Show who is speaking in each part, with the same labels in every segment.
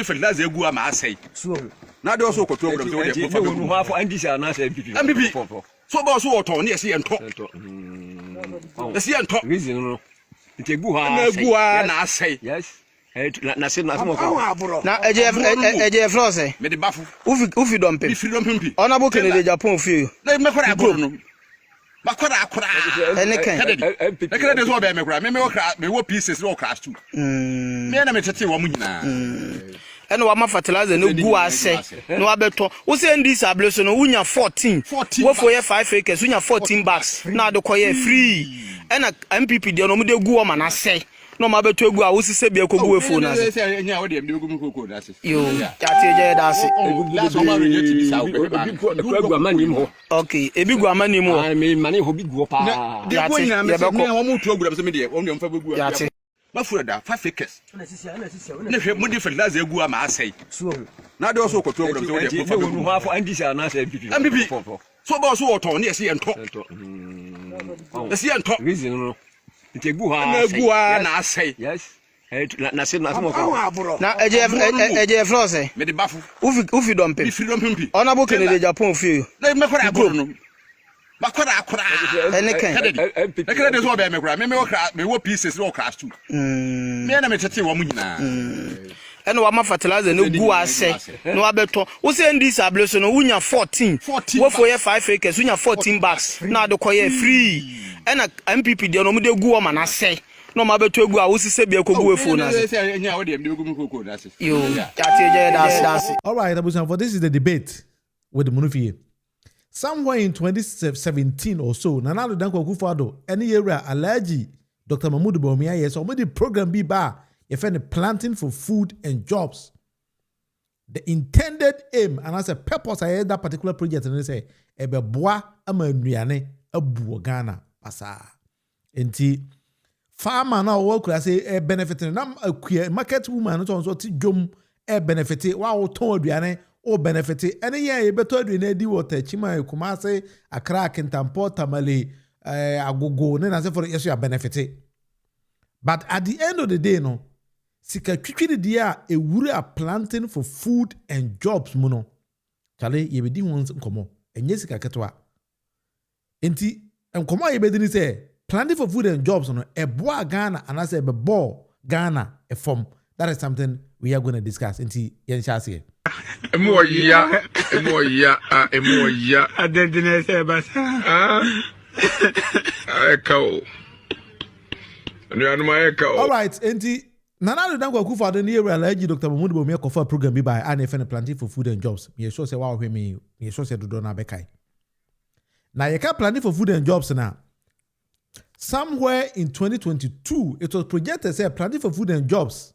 Speaker 1: fertilizer egu ama asai
Speaker 2: so
Speaker 1: na de so koto ogbram so de
Speaker 3: for no half andisha na say
Speaker 1: MPP so ba so oto na ese ento ese ento
Speaker 3: reason no nti egu ha
Speaker 1: na egu ha na asai
Speaker 3: yes na se na mo ko
Speaker 2: na eje flose
Speaker 1: me de bafu
Speaker 2: ufi dompe
Speaker 1: mi free dompe
Speaker 2: honorable Kennedy Japan fi
Speaker 1: na me kwara agoro no makwara akora
Speaker 2: enikan
Speaker 1: na kra de so ba me kwara me wo pieces no crash too me na me tete wo mu nyina
Speaker 2: eno wa ma fertilizer no gu ase no abeto wo se ndi sable so no wunya 14 wo for ye 5 acres wunya 14 bags na de koye free ena MPP de no mu de gu o ma na se no ma beto egu a wo sise bia kogu we fo na se
Speaker 1: nya wo de gu mu koko da se
Speaker 2: yo ati je da se
Speaker 1: so ma re ti bisa wo
Speaker 3: egu amanim ho
Speaker 2: okay ebi gu amanim ho
Speaker 3: me mane ho bi gu pa
Speaker 1: de go nyina me wo mu tu ogbram so me de wo de mfa begu
Speaker 2: ati
Speaker 1: mafurada 5 acres na hwe mu de fertilizer egu ama asai
Speaker 2: so
Speaker 1: na de so koto ogbram so de
Speaker 3: for no half andisha na say
Speaker 1: MPP so ba so oto na ese ento ese ento
Speaker 3: reason no nti egu ha
Speaker 1: na egu ha na asai
Speaker 3: yes na se na mo ko
Speaker 2: na eje flose
Speaker 1: me de bafu
Speaker 2: ufi dompe
Speaker 1: mi free dompe
Speaker 2: honorable Kennedy Japan fi
Speaker 1: na me kwara agoro no makwara akora
Speaker 2: enikan
Speaker 1: na kra de so ba me kwara me wo pieces no crash too me na me tete wo mu nyina
Speaker 2: eno wa ma fertilizer no gu ase no abeto wo se ndi sable so no wunya 14 wo for ye 5 acres wunya 14 bags na de koye free ena MPP de no mu de gu o ma na se no ma beto egu a wo sise bia kogu we fo na se
Speaker 1: nya wo de gu mu koko da se
Speaker 2: yo ati je da se
Speaker 4: all right abusan, for this is the debate with the Munufie. Somewhere in 2017 or so, Nana Addo Dankwa Akufo-Addo, any area Alhaji Dr. Mahmood Bawumia, yes, or the program be bar, if any planting for food and jobs. The intended aim, and as a purpose, I had that particular project, and they say, ebe boa ama nnuane abu Ghana pasa. Enti farmer na work say benefiting na market woman so so ti dwom benefit wa wo ton aduane o benefit ene ye beto aduane di water chima Kumase Accra Kintampo Tamale Agogo ne na say for yes you benefit. But at the end of the day no sika twitwiri dia ewure a planting for food and jobs mu no chale ye be di won nkomo enye sika ketwa enti nkomo ye be di ni say planting for food and jobs no eboa Ghana and as a ball Ghana a form. That is something we are going to discuss enti yen shase
Speaker 5: emoya
Speaker 6: adedine se basa
Speaker 5: eko
Speaker 4: all right enti Nana Addo Dankwa Akufo-Addo ni area Alhaji Dr. Mahmood Bawumia kofa program bi by and FN planting for food and jobs. Me sure say wa hwe me sure say dodo na bekai. Na ye ka planting for food and jobs na somewhere in 2022 it was projected say planting for food and jobs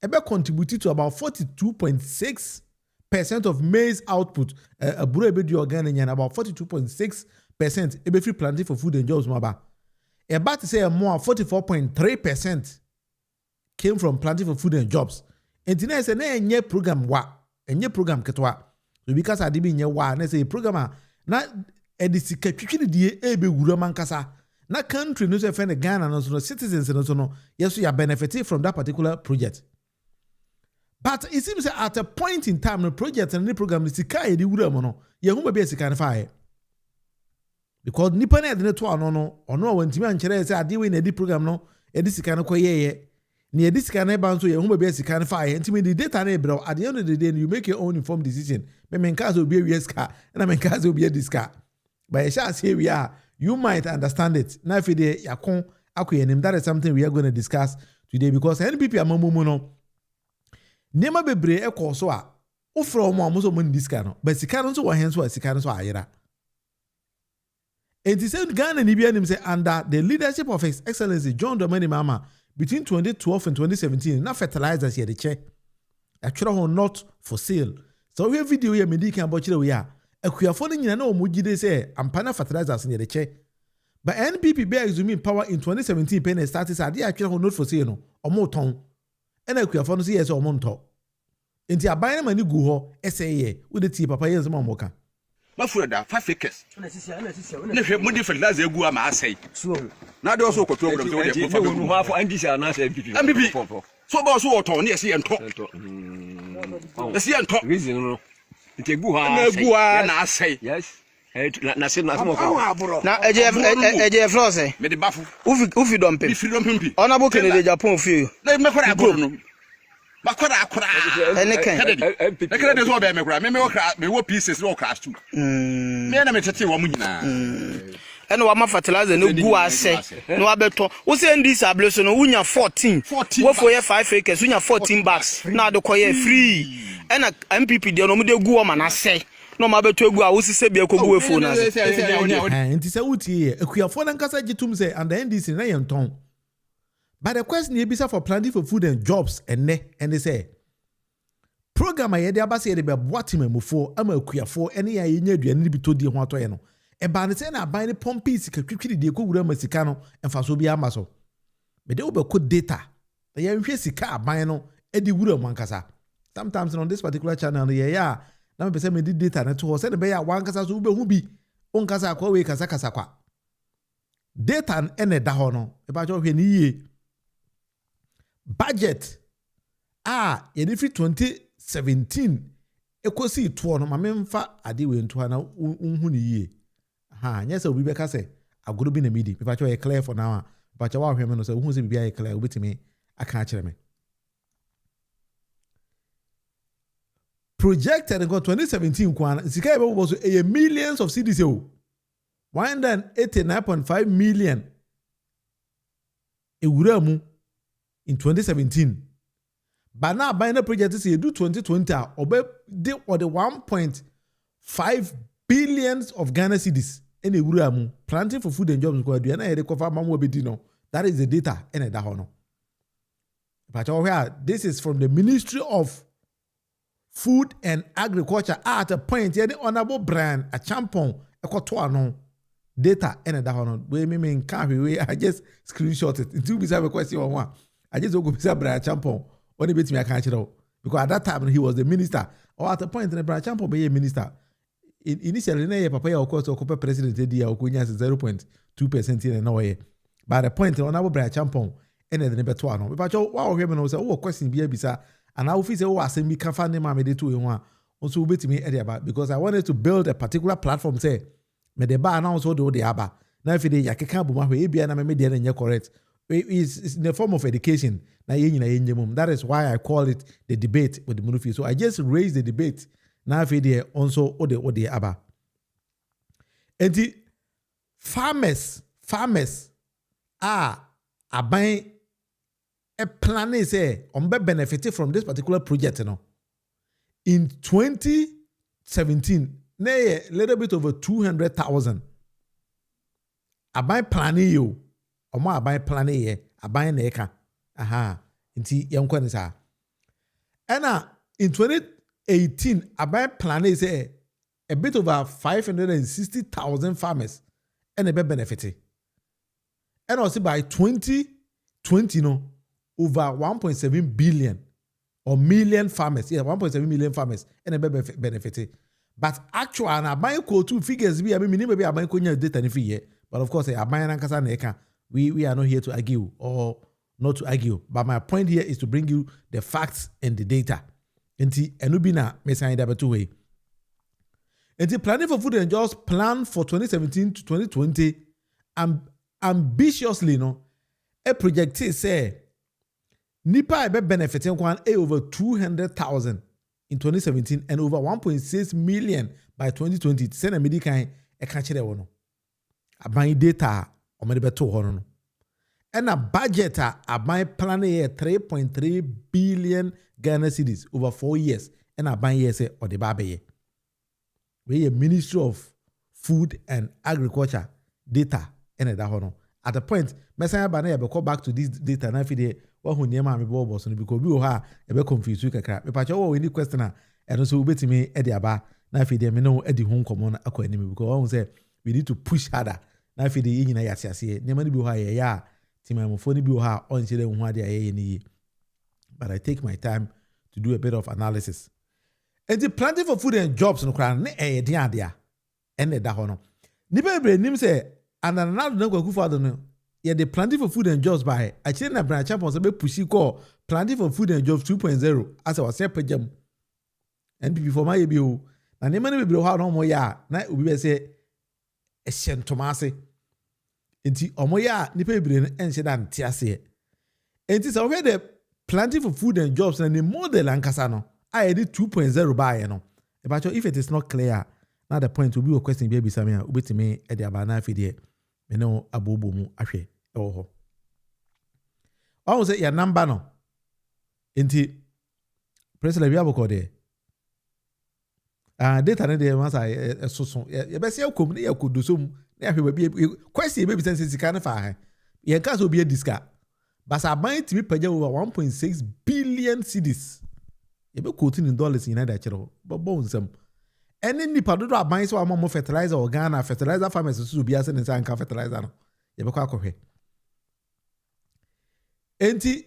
Speaker 4: ebe contributed to about 42.6% of maize output. Aburo ebe di Ghana about 42.6% ebe free planting for food and jobs maba. Eba to say more 44.3% came from planting for food and jobs. And today say na enye program wa, enye program ketwa. So because I dibi nye wa, na say program na edisika twitwini die ebe wura mankasa. Na country no say friend Ghana no so citizens no so no yes you are benefiting from that particular project. But it seems that at a point in time the project and the program is sika e di wura mo no ye hu be sika na fa because nipa na de to ano no ono wantimi ankere say ade we na di program no e di sika no koyeye na e di sika na ba nso ye hu be sika na fa ntimi di data na e bro at the end of the day you make your own informed decision me menka so be we sika na menka so be diska but e sha say we are you might understand it na fi de yakon akoyenim. That is something we are going to discuss today because NPP amamumu no nema bebre ekọ so a ofro omo amuso mo diska no but sika no so wo hen so a sika no so ayera. And he said Ghana ni bia nim say under the leadership of His Excellency John Dramani Mahama between 2012 and 2017 na fertilizers here the che actually not for sale. So we video here medical about chire we are akuyafo no nyina na omugide say ampana fertilizers here the che. But NPP be assuming power in 2017 pen started say they actually not for sale no omo ton. And akuyafo no say yes omo nto. Enti aban na mani gu ho eseye we the tie papa yes mo moka.
Speaker 1: Mafurada 5 acres na hwe mu de fertilizer egu ama asai
Speaker 2: so
Speaker 1: na de so koto ogbram so de
Speaker 3: for no half andisha na say
Speaker 1: MPP so ba so oton ne yesi ento yesi ento
Speaker 3: reason no ntegu ha
Speaker 1: na egu ha na asai
Speaker 3: yes na se mo ko
Speaker 2: na eje flow say
Speaker 1: me de bafo
Speaker 2: ufi dompe
Speaker 1: mi fi dompe pi
Speaker 2: honorable Kennedy Japan fi
Speaker 1: na me kwara aburo no ba kwara akora
Speaker 2: Eniken
Speaker 1: na kra de so ba me kwara me wo pieces no crash too me na me tete wo mu nyina
Speaker 2: ene wa ma fertilizer no gu ase no abeto wo se ndis ableso no unya 14 wo for ye 5 acres unya 14 bags na de koye free ena MPP de no mu de gu o ma na se no ma beto egu a wo sise bia ko gu efo na se
Speaker 4: nti se wuti akuafo na nkasa gitum se and the NDC na yenton. But the question is bisa for planting for food and jobs and they say program a yede abase yede be boati memufo ama akuafo ene ya yenye aduane ni bitodi ho atoye no e ba ne se na aban ne pompi sika twitwiri de kowura masika no emfa so bia ama so me de obeko data na ya hwe sika aban no e di wura mu ankasa. Sometimes on this particular channel no ya na me pese me di data na to se ne be ya wankasa so ube hu bi onkasa kwa we kasa kwa data ene da ho no e ba jo hwe ni yie budget yedi fi 2017 ekosi to no mamemfa ade we nto na unhu ni yie nyesa obi beka se agoro bi na midi me pacho e clear for now pacho wa hweme no se unhu se bibia e clear obetimi aka akere me projected in 2017 kwana sika e bo so millions of cedis 189.5 million ewura mu in 2017. But now buying the project is you do 2020 or the 1.5 billions of Ghana cedis any uramu planting for food and jobs go do na recover mamu obedino. That is the data in that hono. But this is from the Ministry of Food and Agriculture at a point the honorable brand a champon a kotoano data in that hono. We mean we I just screenshot it. Into beside a question on one. I just go to Brian Champon when he beat me. I can't know because at that time he was the minister, or at the point in Brian Champon be a minister. Initially, Papa of course, or president, the Okunya 0.2% in no way. But the point on Brian Champon and then the Betuano. But wow, women say, oh, question be bisa, and I will say, oh, I say me can find them. I made it to you. Also, beat me about because I wanted to build a particular platform. Say, me the bar now so do the aba. Now if they yakikan buma we be na me dey na correct. It's in the form of education. That is why I call it the debate with the Munufi. So I just raised the debate. Now if they also the aba. And the farmers are buying a plan say on be benefited from this particular project. In 2017, a little bit over 200,000. I buy planning you. Omo aban plan ye aban na eka nti yenkɔ ne sa ɛna in 2018 aban plan say a bit over 560,000 farmers and a be benefit and also by 2020 no over 1.7 billion or million farmers 1.7 million farmers and a be benefit but actual na aban ko two figures bi abi minimum bi aban ko nya data ni fi but of course aban na nkasa na eka. We are not here to argue or not to argue. But my point here is to bring you the facts and the data. Enti enubina mesan da beto way. Enti planning for food and jobs plan for 2017 to 2020 ambitiously a project say nipa e be benefiting kwan over 200,000 in 2017 and over 1.6 million by 2020. Send a medical e ka kire wo no. Aban data omede beto hono no and a budget my plan here 3.3 billion Ghana cedis over 4 years and a ban year say or the babe we a Ministry of Food and Agriculture data and that hono at the point mesanya ba na ye be call back to this data na fide wa hu niam me bo so no because we ha e be confuse you kakra me pa che wo any question and so betimi e de aba na fide me no e di hu nkomo na akọ anim because one say we need to push harder. Na fi de yina yasiase nema ni bi ho aye ya timamofo ni bi ho a on chire hu ade aye ni. But I take my time to do a bit of analysis. And the planting for food and jobs no kran ne de ade a ene da ho no. Ni be bre nim say ananado na kwaku fado no yeah, the planting for food and jobs by actually na branch up on some pushy call planting for food and jobs 2.0 as I was saying pejam NPP for my bio na ne mane be how no mo ya na obi be say e hyentomase enti omo ya nipa bebre no enhye da nte ase enti so we the planting for food and jobs na the model ankasa no I did 2.0 by no but if it is not clear now the point will be a question be bisa me a obetime e de abana afide me no abobo mu ahwe e wo ho I say your number no enti president bi aboko de data ne de masa soso ye be se akom ne yakodo so mu na ahwe ba bi question be bisa sika ne fa ha ye nka so bi diska but aban timi pagya over 1.6 billion cedis ye be quoting in dollars in United Chero but bonsam any nipa do aban so am fertilizer or Ghana fertilizer farmers so bi ase ne san ka fertilizer no ye be kwa akohwe enti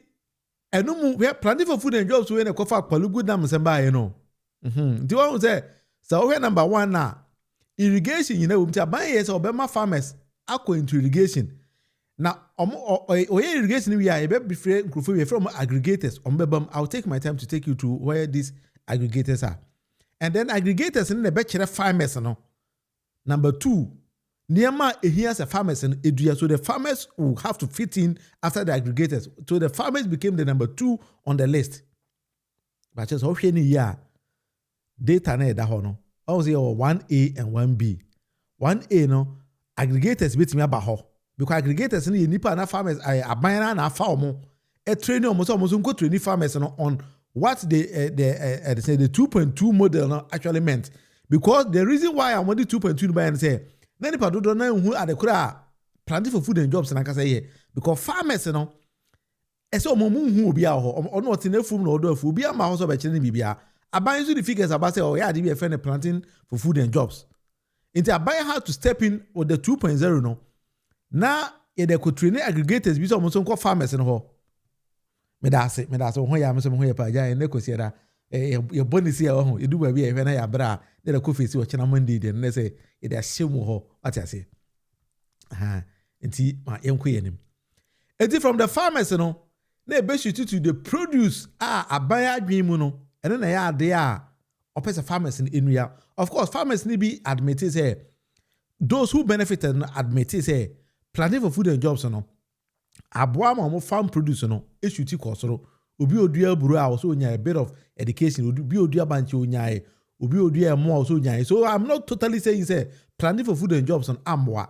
Speaker 4: enu mu planting for food and jobs we na kofa palugu dam semba ye no ndi won say so we number 1 na irrigation you know we aban ye so obema farmers akọ into irrigation na oye irrigation we are be free we from aggregators ombebam. I'll take my time to take you to where these aggregators are and then aggregators in the be farmers no number 2 Niama here's a farmers and eduya, so the farmers will have to fit in after the aggregators. So the farmers became the number 2 on the list. But just how any year data na da ho no. I was say 1A and 1B. 1A no aggregators bit me aba ho because aggregators ni nipa na farmers aban na afa omo e train omo so go train farmers no on what they say the 2.2 model no actually meant because the reason why I want the 2.2 by and say nani pa dodo na hu adekura planting for food and jobs na kasa here because farmers no ese omo hu obi a ho ono otenafum na odo afu obi ama ho so be kire ni bibia aban so the figures about say oh yeah dey be friend planting for food and jobs into aban had to step in with the 2.0 no na e dey ko train aggregators bi so omo so farmers no ho me da se ho ya me so ho ya pa ja en ko siera ye bonus ya ho edu ba bi e hwe na ya bra de ko face o chena monday de na say e dey ashemu ho atiase enti ma yenko yenim enti from the farmers no na e be shoot to the produce aban adwen mu no ene na ya ade a opese farmers in enua of course farmers ni be admit say those who benefited no admit say planting for food and jobs no aboa ma mo farm produce no e shoot kosoro obi odua buru a so nya a bit of education obi odua banche onya obi odua more so nya so I'm not totally saying say planting for food and jobs on amwa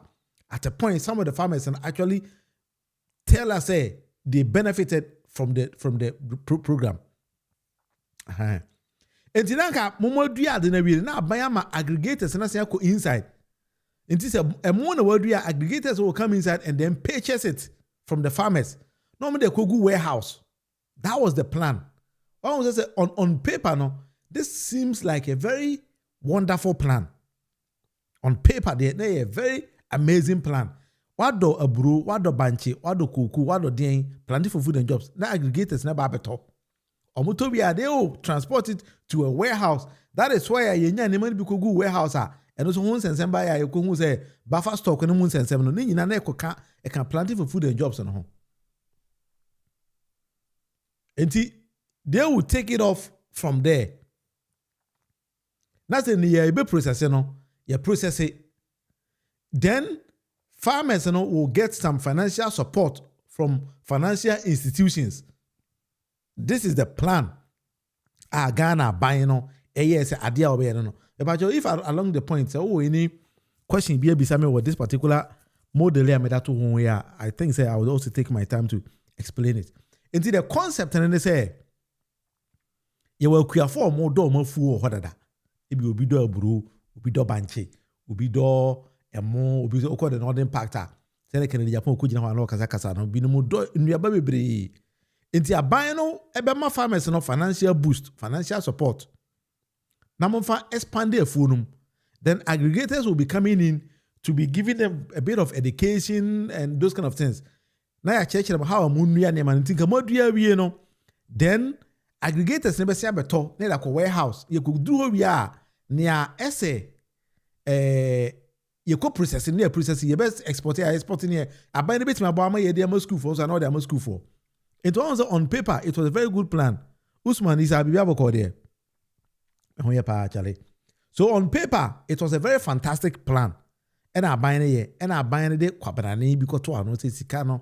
Speaker 4: at a point some of the farmers and actually tell us say they benefited from the program enti nanka momo dua de na wi na aban ma aggregators na say ko inside enti say emo na wadua aggregators will come inside and then purchase it from the farmers no me dey go warehouse. That was the plan. On paper, no, this seems like a very wonderful plan. On paper, they a very amazing plan. What do aburo, what do banche, what do kuku, what do ding, planting for food and jobs. Now aggregators never better. Omutobia, they will transport it to a warehouse. That is why you need to go warehouse. And also, once and somebody you can say buffer stock and once and seven. No, you can planting for food and jobs on home. And they will take it off from there. That's in the process, you process it. Then farmers will get some financial support from financial institutions. This is the plan. Ghana buying yes, idea of it. But if along the point, any question be beside me with this particular model, I think I would also take my time to explain it. Into the concept and they say you will create for more do more fu or whatever. It will be do bro, will be do banche, will be do a more will be so called an northern pacta. Say like in Japan could you know kasa no be no more do in your baby. Into a buying no ebema farmers no financial boost, financial support. Now more expand their phone. Then aggregators will be coming in to be giving them a bit of education and those kind of things. Now I check about how amunia ne man think amodua wie no then aggregators ne be say abeto ne da ko warehouse you could do we are near essay you go processing near processing, you best exporting here. I buy the bit my bomber, you dear school for, so I know they're school for. It was on paper, it was a very good plan. Usman is a Bibiabo there. Charlie. So on paper, it was a very fantastic plan. And I buy it, and I buy it, Quabarani, because to our notice, Sicano,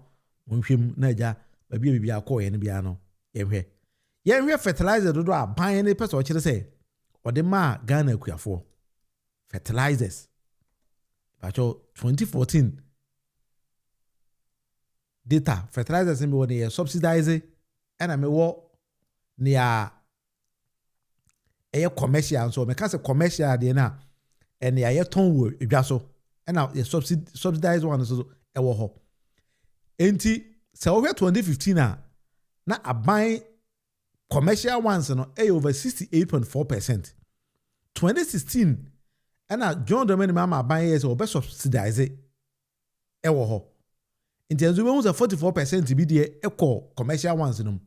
Speaker 4: Munchim, Naja, baby, be a coy and piano. Yeah, we fertilizer do I buy any person, what you say? Or the ma Ghana for fertilizers. But 2014 data fertilizers in what they subsidize and I may walk near a commercial, so because a commercial dinner and the air tone word so and now the subsidized one is also a war. Ain't so over 2015 now I buy commercial ones no over 68.4%. 2016 and now John Domain Mama buying is over subsidize it. In terms of 44% to be the eco commercial ones no.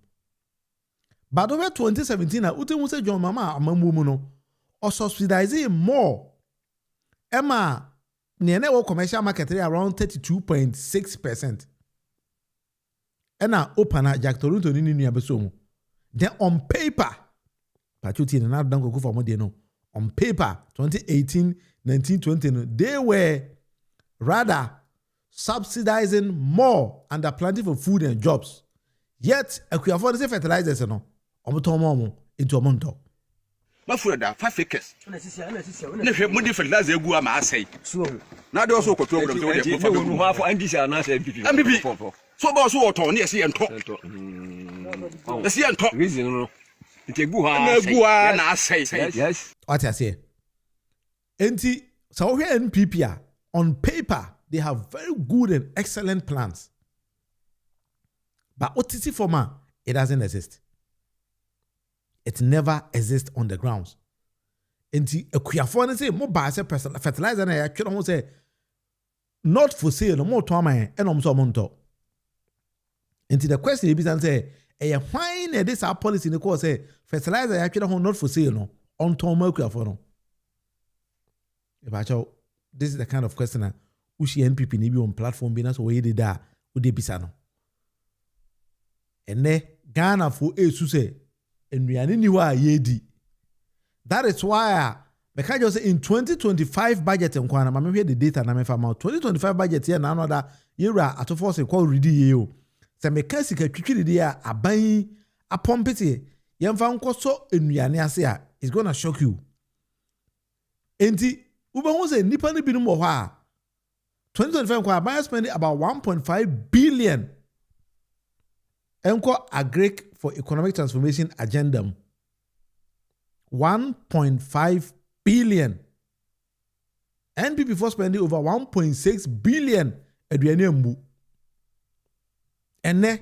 Speaker 4: But over 2017 na ute say John Mama amamumu no or subsidize more. Emma near commercial market around 32.6%. And now open Jack Toronto ni ni abeso. Then on paper, Pachuti and don't go for more no. On paper, 2018, 19, 20, they were rather subsidizing more and are planting for food and jobs. Yet, if we afford to say fertilizers, no, into a month.
Speaker 1: My friend, 5 acres. Never more fertilizer go am I say. Now they also control them.
Speaker 3: For Andy Shana said,
Speaker 1: MPP. So about so on, yes, and talk. Let's see and talk.
Speaker 3: Reason. It's a good and I say, yes.
Speaker 4: What I say. Enti, so here NPP on paper, they have very good and excellent plans. But OTC format, it doesn't exist. It never exists on the grounds. Enti, a kuafone say, mo buy say fertilizer na ya say not for sale, no more time and so monto. Enti the question is say, why this our policy in the course say fertilizer actually not for sale no on Tom for no. This is the kind of question that Ushi NPP ni on platform be na so we did that we dey bisa no. Ene Ghana for esu say enuane ni wa yedi. That is why because just say in 2025 budget nkwana ma me hwe the data na me fa ma 2025 budget here na another year at force call ready ye se me ka sika twitwiri dia aban apompete yemfa nkoso enuane ase a is going to shock you. Enti ube say nipa ni binum wo ha 2025 kwa aban spending about 1.5 billion enko agric for economic transformation agenda 1.5 billion. NPP for spending over 1.6 billion aduane mbu. And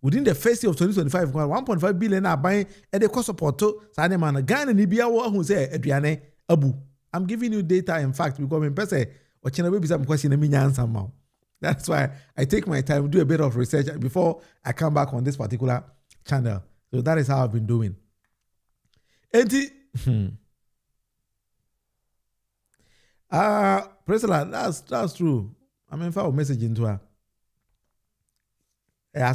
Speaker 4: within the first year of 2025, 1.5 billion are buying at the cost support to Saneman Ghana Nibia who say aduane abu. I'm giving you data in fact because in person watching a baby some question and answer now. That's why I take my time, do a bit of research before I come back on this particular channel. So that is how I've been doing. Priscilla, that's true. I mean, if I will message into her. I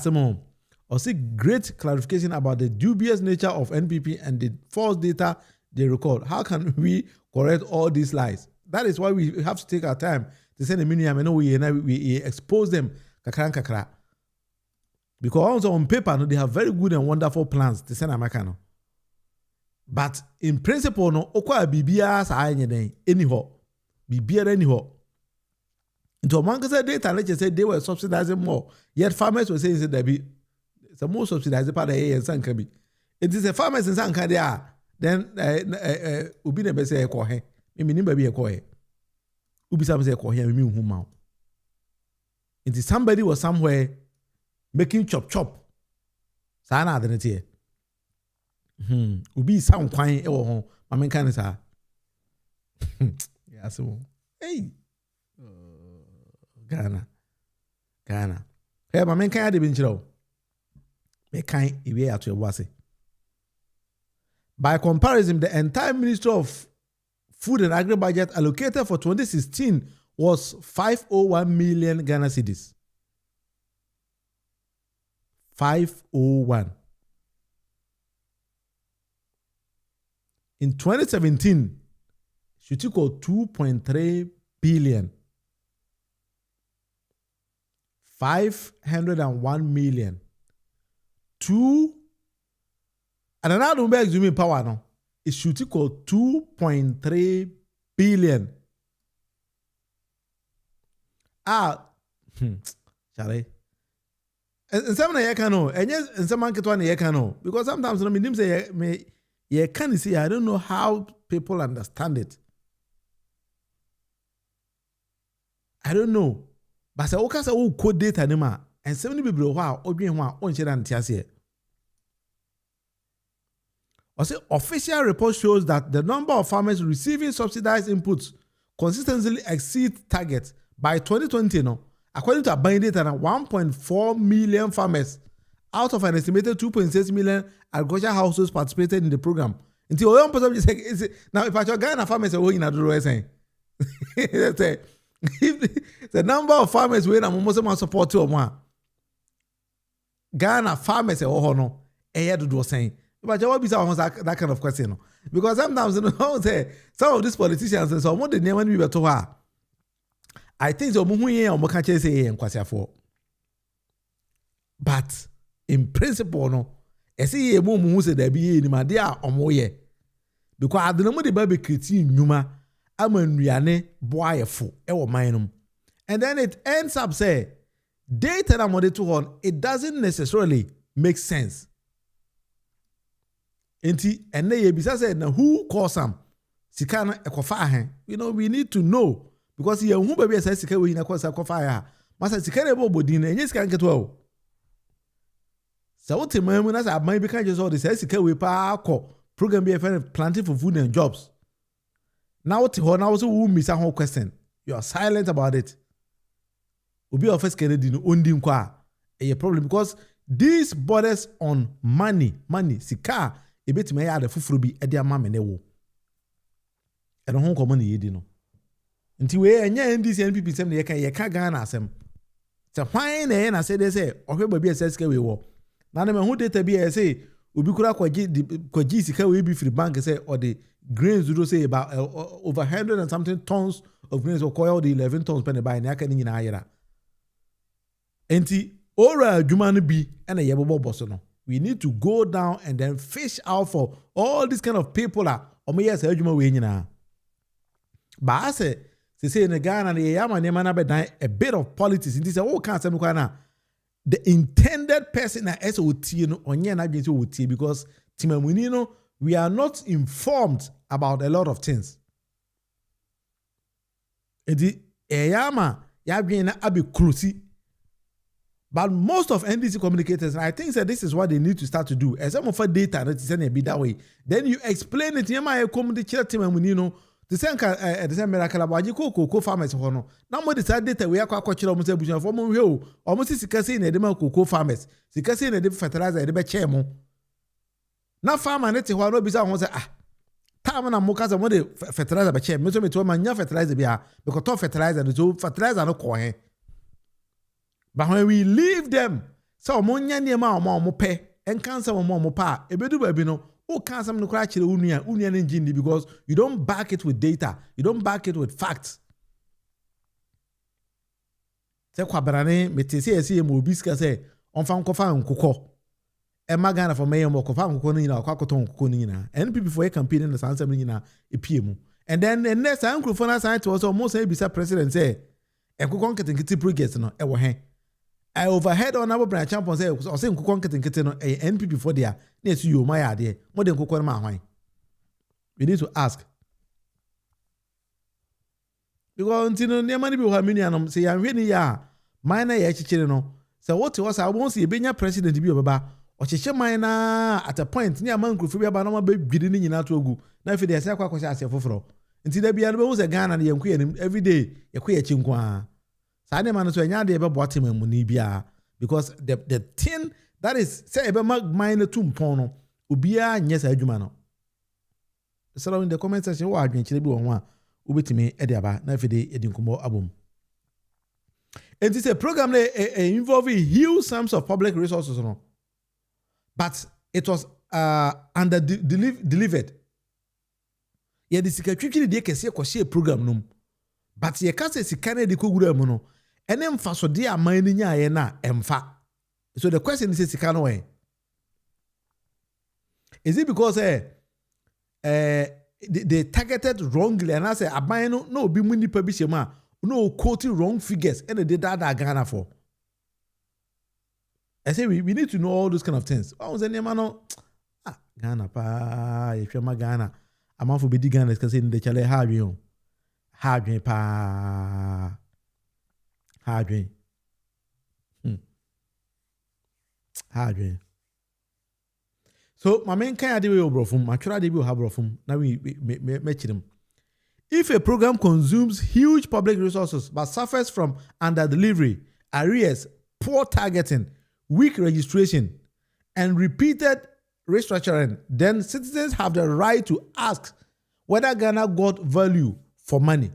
Speaker 4: see great clarification about the dubious nature of NPP and the false data they record. How can we correct all these lies? That is why we have to take our time to send a minimum. I know we expose them kakra. Because also on paper, they have very good and wonderful plans to send Americano. But in principle, no, okwa bibia sa anyhow. Bibia anyhow. Into among the data, let's say they were subsidizing more. Yet farmers were saying that be the most subsidized part of A and Sankabi. It is a farmers in Sankadia. Then Ubi never say a cohe. Maybe be a cohe. Ubi some say a cohe, me whom. It is somebody was somewhere making chop. Sana than it here. Ubi sound quiet ever home. I mean, kind of say. Yeah, so hey. Ghana. Hey, my man can't even show. Me can't even at your wasi. By comparison, the entire Ministry of Food and Agri budget allocated for 2016 was 501 million Ghana cedis. 501. In 2017, she took out 2.3 billion. 501 million. And another number exuming power now is should equal 2.3 billion. Charlie. And some na know, and yes, and some market one know, because sometimes I mean say me can see I don't know how people understand it. I don't know. But say okay say we code data anima and 70 people who odwen ho a on share antiase. Also, official report shows that the number of farmers receiving subsidized inputs consistently exceeds targets. By 2020, according to Aban data, 1.4 million farmers out of an estimated 2.6 million agricultural households participated in the program. Until one person say, now if I try Ghana farmers are working at the road saying, the number of farmers where I'm most of support to one Ghana farmers are all no, do saying. But I will be that kind of question. Because sometimes say some of these politicians and so on the name we were to her. I think so can't say but in principle no I see who say there be in my dear or because I don't know the baby critique numa amanriane boyful ewo minum. And then it ends up say data na mode to on it doesn't necessarily make sense. Enti ene ye bisa say na who cause am sika na ekofa ahen. We need to know because ye hu baby say sika we na cause ekofa ya. Masa sika na ebo bodin na enye sika nketo o. So what mamu na say aban bi kan just all the say sika we pa akọ program be planting for food and jobs. Now what ho na also who miss a whole question. You are silent about it. Obi of first Kennedy no ondi nkwa a problem because this borders on money sika e betime ya da fufuru bi e de ama me ne wo e no ho komo ne yedi no nti we enya NDC NPP sem ne ye ka Ghana asem te hwan na say they say ohwe ba bi sika we wo na na me hu data bi e say obi kura kwaji sika we bi free bank say or the grains do say about over 100 and something tons of grains or coil the 11 tons per buy na aka ni nyina ayera enti ora adwuma no bi na ye bobo boso no. We need to go down and then fish out for all these kind of people that yes adwuma we nyina. But I say in Ghana na yama ne mana be dan a bit of politics. This say can say na the intended person na SOT no onye na dwen say otie because timamuni no we are not informed about a lot of things. Edi yama ya dwen na abi krusi. But most of NDC communicators, and I think that this is what they need to start to do. As some of our data that is be that way, then you explain it. You might come the chat team and the same miracle about you cocoa farmers hono. Now more this data we are quite almost a bush from you almost is casing a demo cocoa farmers. The casing a fertilizer a debate chemo. Now farmer net who no bisa won say time na moka say mo de fertilizer be chem. Me so me to man fertilizer bia because to fertilizer no fertilizer no ko he. But when we leave them, so omonya niema omo pe, en cancer omo pa, ebedu baby no, o cancer no kra chire unia engine because you don't back it with data, you don't back it with facts. Se kwa brane metese ese mo biska se onfa nkofa nkokọ. E magana for me mo kofa nkokọ no nyina kwa koton nkokọ no nyina. NPP for a campaign na sansam no nyina epie mu. And then the next time Nkrofo side was almost say bisa president say nkokọ nketenkete project no e wo he. I overheard on our branch champion say o say nkokọ nketenkete no NPP for there na esu yo my ade mo de nkokọ ma hwan. We need to ask because ntino niam ni bi ho amini anom say yan hwe ni ya man na ye chichire no say what was I won say e benya president bi obeba o chiche man na at a point ni ama Nkrofo bi aba na ma be gwidi ni nyina to ogu na fi de say akwa kwasha ase foforo nti da bia no be hu say Ghana na ye nku ye every day ye ko ye chi nkwa. Sane man so enya de be boatem mu ni bia because the thing that is say be mag mine to mpon no obia anye sa adwuma no. So in the comment section wa adwen kire bi won ho a ubetimi ede aba na afide edi nkomo abom. And it's a program involving huge sums of public resources, no? But it was delivered. Yeah, the secretary de kese kwase program num. But ye kase sikane de kogura mu no. Ene mfa so de aman ni nya ye na emfa. So the question is sikano way. Is it because they targeted wrongly and I say aban no bi mu nipa bi shema no quoting wrong figures and they did that Ghana for. I say we need to know all those kind of things. I was saying, man, Ghana pa, if you're my Ghana, I'm out for big Ghana because in the chale hard pa, hard. So my main kind of deal with brofum, my try to have brofum. Now we match them. If a program consumes huge public resources but suffers from under-delivery, arrears, poor targeting, weak registration, and repeated restructuring, then citizens have the right to ask whether Ghana got value for money.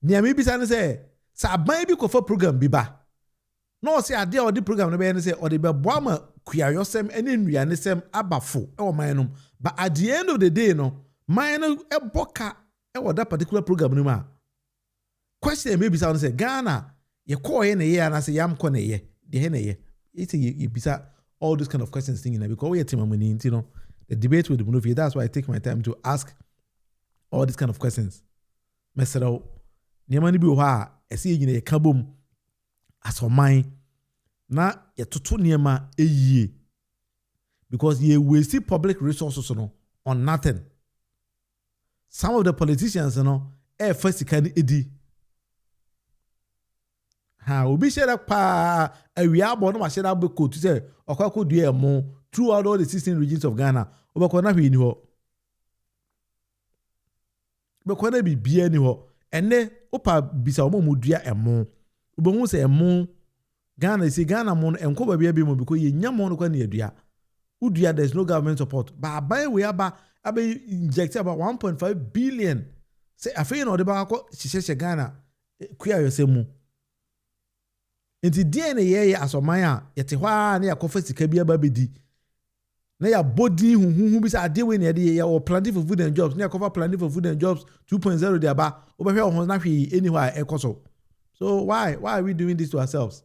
Speaker 4: Niami bisane say, sa aban bi kofa program bi ba. No say ade or the program no be say or the be boama kuyayosem ene nnuanesem abafo e wo manum. But at the end of the day no, mine e boka e wo that particular program no ma. Question maybe sound say Ghana ye call ye na ye and say yam ko na ye. De he na ye. It's you bisa all those kind of questions thing because we team money, you know. The debate with the movie, that's why I take my time to ask all these kind of questions. Mesero niema ni bi wo ha ese ye nyina ye kabom asomai na ye toto niema eyie because ye waste public resources no on nothing. Some of the politicians no first can edi ha obi share pa awia abo no ma share be ko to say okwa dua emo throughout all the 16 regions of Ghana obekọ na hwe ni ho bekọ na bibia ni ho ene opa bisa omo dua emo obohu say emo Ghana say Ghana mo enko ba bia bi mo because ye nyamo no kwa na adua udua there's no government support ba ban we aba inject about 1.5 billion say afei no de ba akọ hihye Ghana kuya yosemu enti die na ye asoman a yete hwa na yakofa sika bia ba bedi na ya body huhu bi say ade we na ye ya planning for food and jobs na yakofa planning for food and jobs 2.0 de aba obehwe ho na hwe anywhere ekoso. So why are we doing this to ourselves?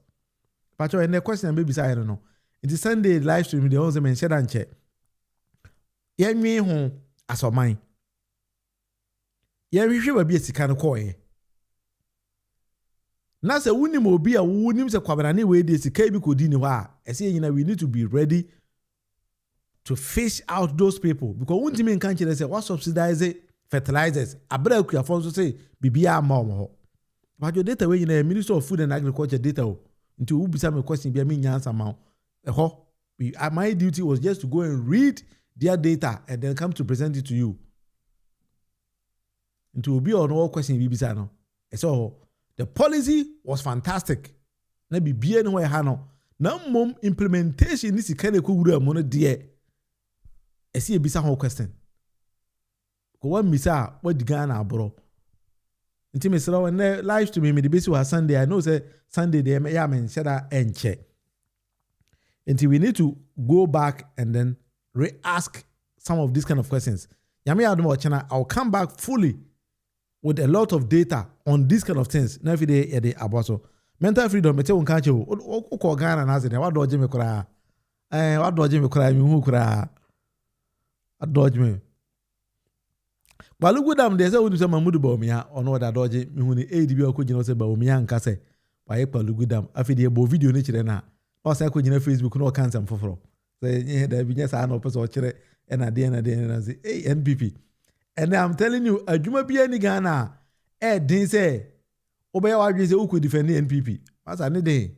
Speaker 4: But and the question maybe say I don't know. It is Sunday live stream the also mention and check. Yenwi ho asoman. Yenwi ba bi sika no koye. Na se wuni mo bi a wunim se kwabana ne we de sika bi kodi ni ho a ese nyina we need to be ready to fish out those people because wunti me kan kire say what subsidize fertilizers abra akuafo so say bibia ma omo ho. But your data we nyina Minister of Food and Agriculture data o. Nti wo bisa me question bia me nyansa ma ho. My duty was just to go and read their data and then come to present it to you. Nti obi on all question bibisa no. So the policy was fantastic. Na bibia no we ha no. Na mom implementation ni sika na kowura mo no de esi ebisa ho question. Ko wan misa what Ghana abro. Nti mesra when live stream me the bisi was Sunday. I know say Sunday dey ya men shada enche. Nti we need to go back and then re-ask some of these kind of questions. Yami Adumo Chana, I'll come back fully with a lot of data on these kind of things. Now if they abaso mental freedom mete won kan che o ko Ghana na ze wa doje me kura wa doje me kura mi hu kura adoje me balu gudam de se wonu se Mamudu Bawumia ono da doje mi hu ni ADB akogina se Bawumia nka se wa ye balu gudam afide e bo video ni kire na o se akogina Facebook no kan sam foforo se da bi nya sa na opeso kire na de na say NPP. And I'm telling you adwuma bia ni Ghana din say obey wa dwe say who could defend the NPP as an dey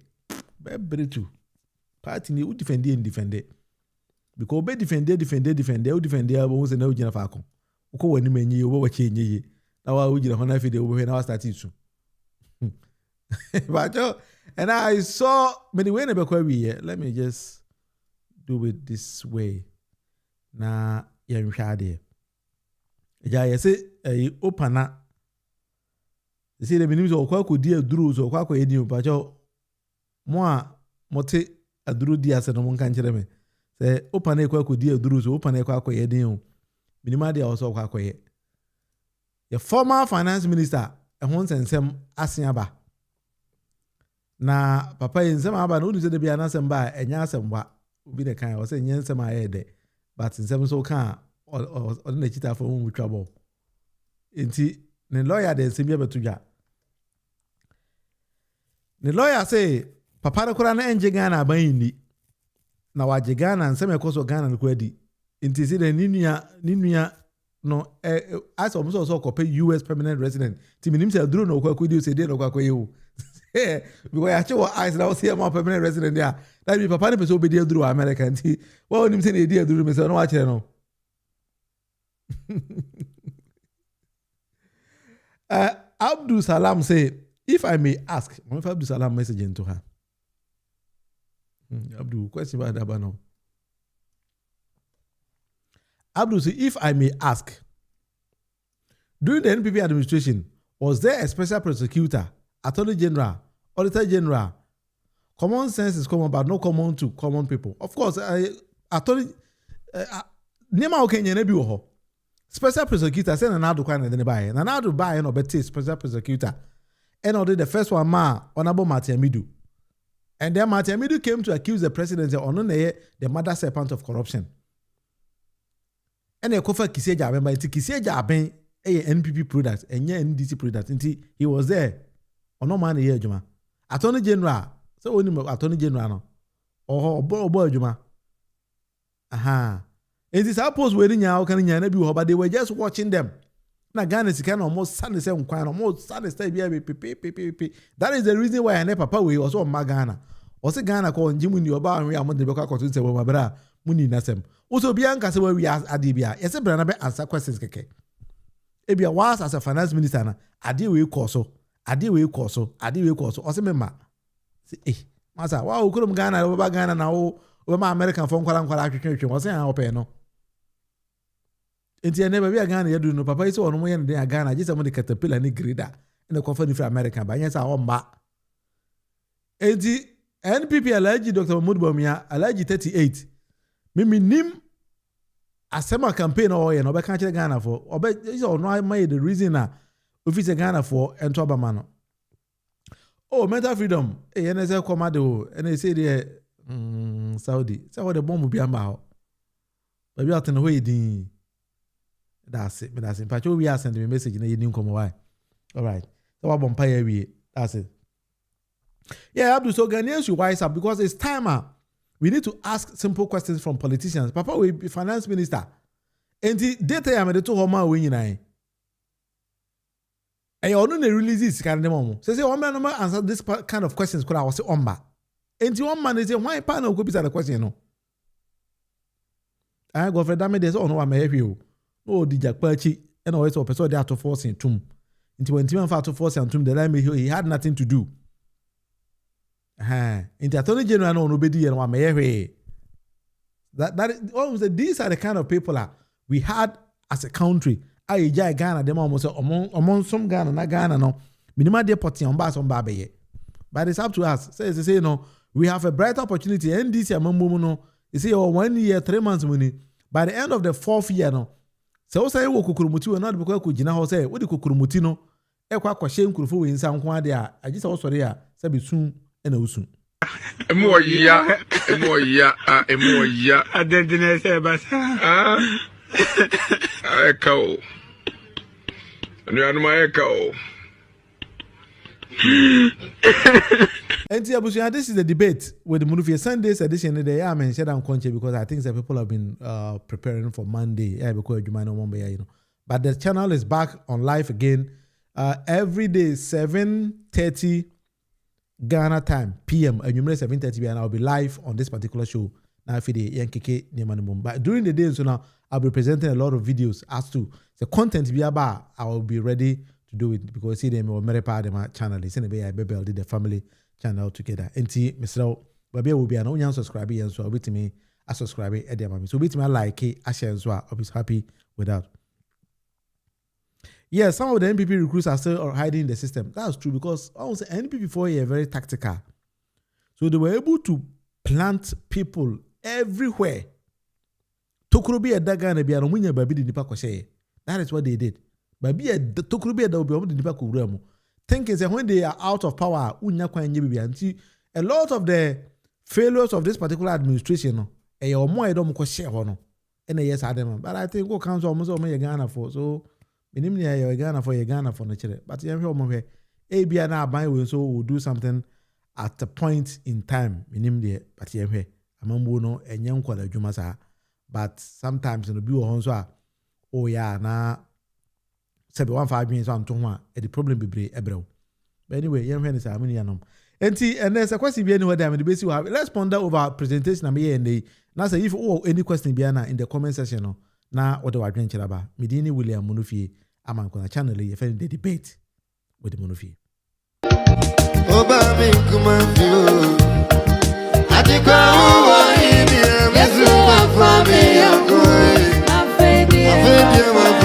Speaker 4: be bretu party ni who defend because obey defend who defend who say na who gina fa akon uko wani menyi obo wa chenye na wa who gina ho na fi dey obey na wa start it soon. But and I saw many way na be kwa wi let me just do it this way na yenhwa de ja yɛsɛ opana sɛ de menim sɛ ɔkɔ akɔdi aduro so ɔkɔ akɔyɛ ni pakyɛ mo a mote aduro di ase no mo nka nkyerɛ me sɛ opana ɛkɔ akɔdi aduro so opana ɛkɔ akɔyɛ din o menim ade a ɔsɛ ɔkɔ akɔyɛ the former finance minister ɛho nsɛnsɛm ase aba na papa yi nsɛm aba no wonim sɛ de bia nasɛm ba a ɛnyɛ asɛm ba obi de kan ɔsɛ nyɛ nsɛm a ɛyɛ dɛ but nsɛm so ka ɔde na kyitafo mu twa bɔ nti ne lawyer de nsɛm bi abeto dwa ne lawyer say papa no kora na enje Ghana aban yi ni na waje Ghana nsɛm ɛkɔ Ghana no kora di nti sɛ de ni nua no as almost also copy US permanent resident ti minim sɛ aduro no kwa kodi sɛ de no kwa koye o because ya che wa eyes na o see my permanent resident there that be papa ne person obedi aduro America nti wa onim sɛ ne di aduro me sɛ no wa kyerɛ no Abdul Salam say, if I may ask, if Abdul Salam message into her. Abdul, question about that now. Abdul say, if I may ask, during the NPP administration, was there a special prosecutor, attorney general, auditor general? Common sense is common, but not common to common people. Of course, attorney, nema okenye nebi woho. Special prosecutor say Nanado kwan na buy. Nanado buy no better special prosecutor. And already the first one Honorable Martin Amidu. And then Martin Amidu came to accuse the president of the mother serpent of corruption. And they kofa Kiseja remember it Kiseja ben a NPP product and NDC product. Until he was there. Ono man here juma. Attorney General. So only Attorney General no. Oh boy juma. Aha. And this suppose wedding now can be but they were just watching them. Na Ghana is kind of almost sunny seven quite almost sunny stay that is the reason why I never papa we also on Ghana. Also Ghana call Jim in your bar and we are the Boka to say my brother Muni Nasem. Also Bianca say where we are Adibia. Yes, a brand answer questions keke. Ebia was as a finance minister adi we koso. Adi we koso. Also member. Say masa wow kurum Ghana over Ghana now over my American phone call and call was saying open no. Enti ene bia Ghana yedu no papa yi se ono mo ye ne den Ghana je se mo de caterpillar ni grader ene ko fa ni fra America ba yen sa o mba enti NPP Alhaji Dr. Mahmoud Bawumia Alhaji 38 mimi nim asema campaign o ye no be kan kire Ghana for obe is ono am the reason na office Ghana for ento abama no oh mental freedom ene se komade o ene se de Saudi se wo de bomb bia ma ho ba bia tene ho edin. That's it. That's it. But we are sending a message in the new come why. All right. So what bumpire we? That's it. Yeah, Abdul. So Ghanaians should wise up because it's time. We need to ask simple questions from politicians. Papa will be finance minister. And the data I made the two homa winning. And you don't release this kind of moment. So say one man answer this kind of questions. Could I was say omba? And the one man is say why panel could be the question no. I go for damage. There's no one may help you. Oh, the Jack Perchi, and always a person there to force in tomb. Into when Timon fought to force and tomb, the line he had nothing to do. In the Attorney General, no nobody and one may these are the kind of people we had as a country. I Ghana, them almost among some Ghana, not Ghana, no. Minima deporting on Bass on Babe. But it's up to us. Says say no, we have a bright opportunity. And this year, no, you see, 1 year, 3 months money. By the end of the 4th year, no. So say wo kukurumuti we not because ku gina ho say wo di kukurumuti no e kwa kwahye nkurufo we nsa nko ade a agisa wo sori a se be sun e na usun
Speaker 5: emo ya
Speaker 6: adedine se basa
Speaker 5: eko anu anu ma eko
Speaker 4: And this is the debate with the Munufia Sunday's edition of the year. I mentioned I'm conscious because I think that people have been preparing for Monday. Yeah, because you might not remember, you know. But the channel is back on live again every day, 7:30 Ghana time, PM. And you 7:30, and I'll be live on this particular show. Now, if but during the day, so now I'll be presenting a lot of videos as to the content we about. I will be ready to do it because see them or very part of my channel. It's in a way I build the family channel together. And Mr. Baby will be an onion subscriber and so I'll be to me a subscriber at the moment. So be to me like it, I share as well. I'll be happy with that. Yes, some of the NPP recruits are still hiding in the system. That's true because I would say NPP 4 are very tactical. So they were able to plant people everywhere. Tokrobi Edaga and Biano Munya Babi di Nipa Koshe. That is what they did. Babi Tokrobi Edaga di Nipa Kuremu. Thinking that when they are out of power, Unya Kwa Nyebi Anti, a lot of the failures of this particular administration, a more Edom Koshe Hono. And yes, I don't know. But I think what comes almost on me Ghana for. So, minimally, you're Ghana for nature. But you're home here. ABI now buy so will do something at a point in time. Minimally, but you're here. Amambuno and young quality Jumasa. But sometimes in the view of oh yeah, na 715 minutes on Toma, the problem be ebro. But anyway, young man is a minianum. And there's a question be anywhere the basic will have. Let's ponder over presentation and the now say if any question be in the comment section na what do I drink about Medini William Munufi among the channel you find the debate with the Munufi.
Speaker 7: Obama Kumafio Atikwa uwa hini ya mezu wa fami ya koi Afedia